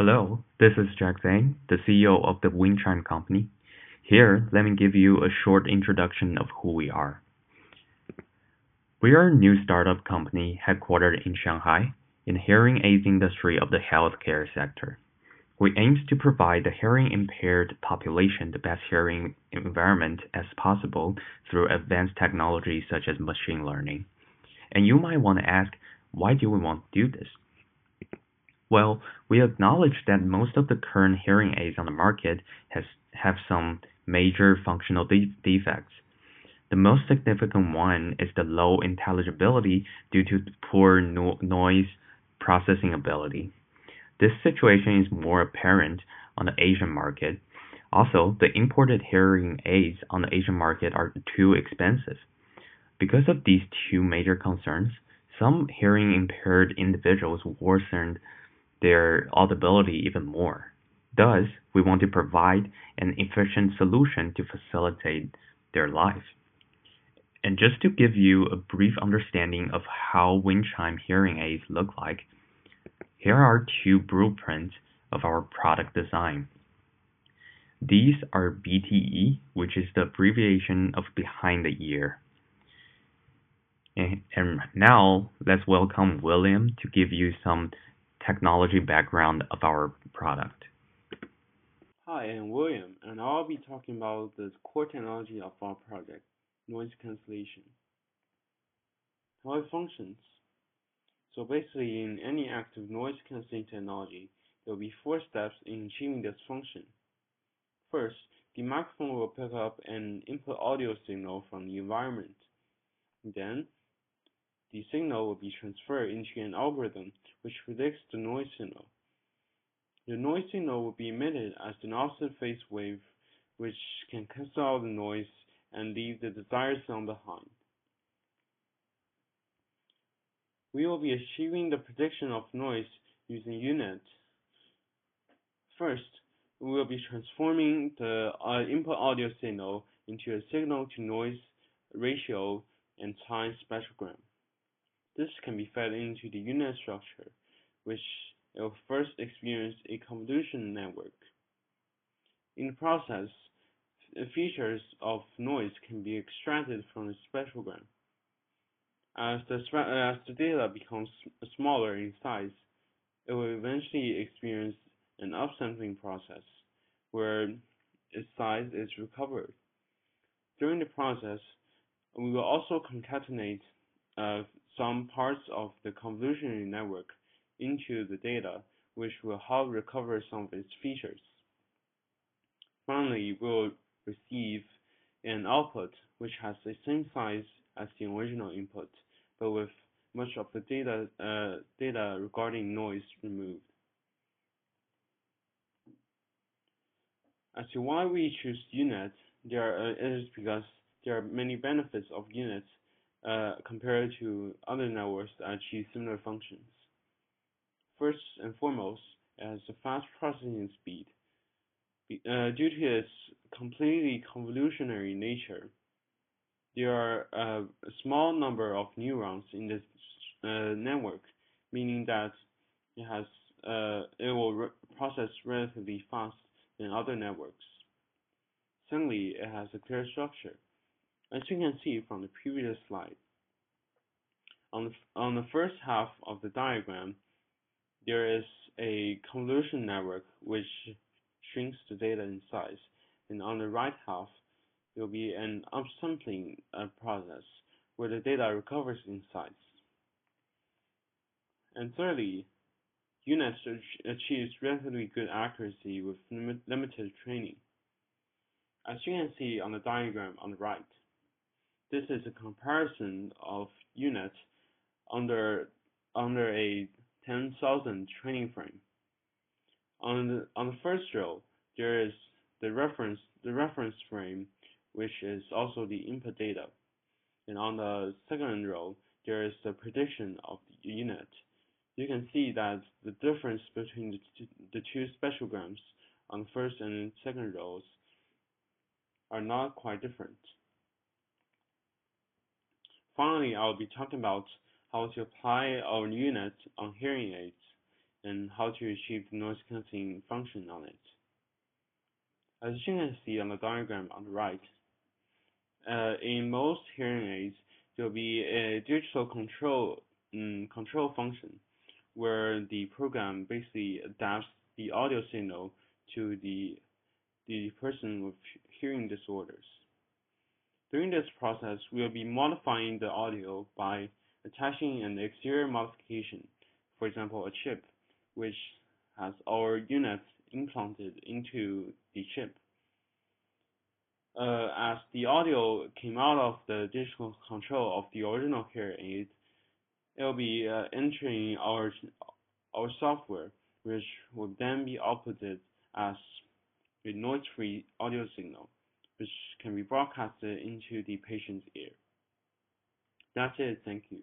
Hello, this is Jack Zhang, the CEO of the WindChime company. Here, let me give you a short introduction of who we are. We are a new startup company headquartered in Shanghai in the hearing aids industry of the healthcare sector. We aim to provide the hearing-impaired population the best hearing environment as possible through advanced technology such as machine learning. And you might want to ask, why do we want to do this? Well, we acknowledge that most of the current hearing aids on the market have some major functional defects. The most significant one is the low intelligibility due to poor noise processing ability. This situation is more apparent on the Asian market. Also, the imported hearing aids on the Asian market are too expensive. Because of these two major concerns, some hearing impaired individuals worsened their audibility even more. Thus, we want to provide an efficient solution to facilitate their life. And just to give you a brief understanding of how WindChime hearing aids look like, here are two blueprints of our product design. These are BTE, which is the abbreviation of behind the ear. And now, let's welcome William to give you some technology background of our product. Hi, I'm William, and I'll be talking about the core technology of our project, noise cancellation. How it functions. So basically, in any active noise cancelling technology, there will be four steps in achieving this function. First, the microphone will pick up an input audio signal from the environment. Then, the signal will be transferred into an algorithm which predicts the noise signal. The noise signal will be emitted as an offset phase wave, which can cancel out the noise and leave the desired sound behind. We will be achieving the prediction of noise using U-Net. First, we will be transforming the input audio signal into a signal-to-noise ratio and time spectrogram. This can be fed into the U-Net structure, which will first experience a convolution network. In the process, features of noise can be extracted from the spectrogram. As the data becomes smaller in size, it will eventually experience an upsampling process, where its size is recovered. During the process, we will also concatenate some parts of the convolutional network into the data, which will help recover some of its features. Finally, we will receive an output which has the same size as the original input, but with much of the data regarding noise removed. As to why we choose U-Net, it is because there are many benefits of U-Net compared to other networks that achieve similar functions. First and foremost, it has a fast processing speed. Due to its completely convolutionary nature, there are a small number of neurons in this network, meaning that it will process relatively fast than other networks. Secondly, it has a clear structure. As you can see from the previous slide, on the first half of the diagram, there is a convolution network which shrinks the data in size, and on the right half, there will be an upsampling process where the data recovers in size. And thirdly, U-Net achieves relatively good accuracy with limited training. As you can see on the diagram on the right, this is a comparison of U-Net under a 10,000 training frame. On the first row, there is the reference frame, which is also the input data. And on the second row, there is the prediction of the U-Net. You can see that the difference between the two spectrograms on the first and second rows are not quite different. Finally, I will be talking about how to apply our U-Net on hearing aids. and how to achieve the noise cancelling function on it. As you can see on the diagram on the right, in most hearing aids, there will be a digital control function where the program basically adapts the audio signal to the person with hearing disorders. During this process, we will be modifying the audio by attaching an exterior modification, for example, a chip, which has our units implanted into the chip. As the audio came out of the digital control of the original hearing aid, it will be entering our software, which will then be outputted as a noise-free audio signal, which can be broadcasted into the patient's ear. That's it. Thank you.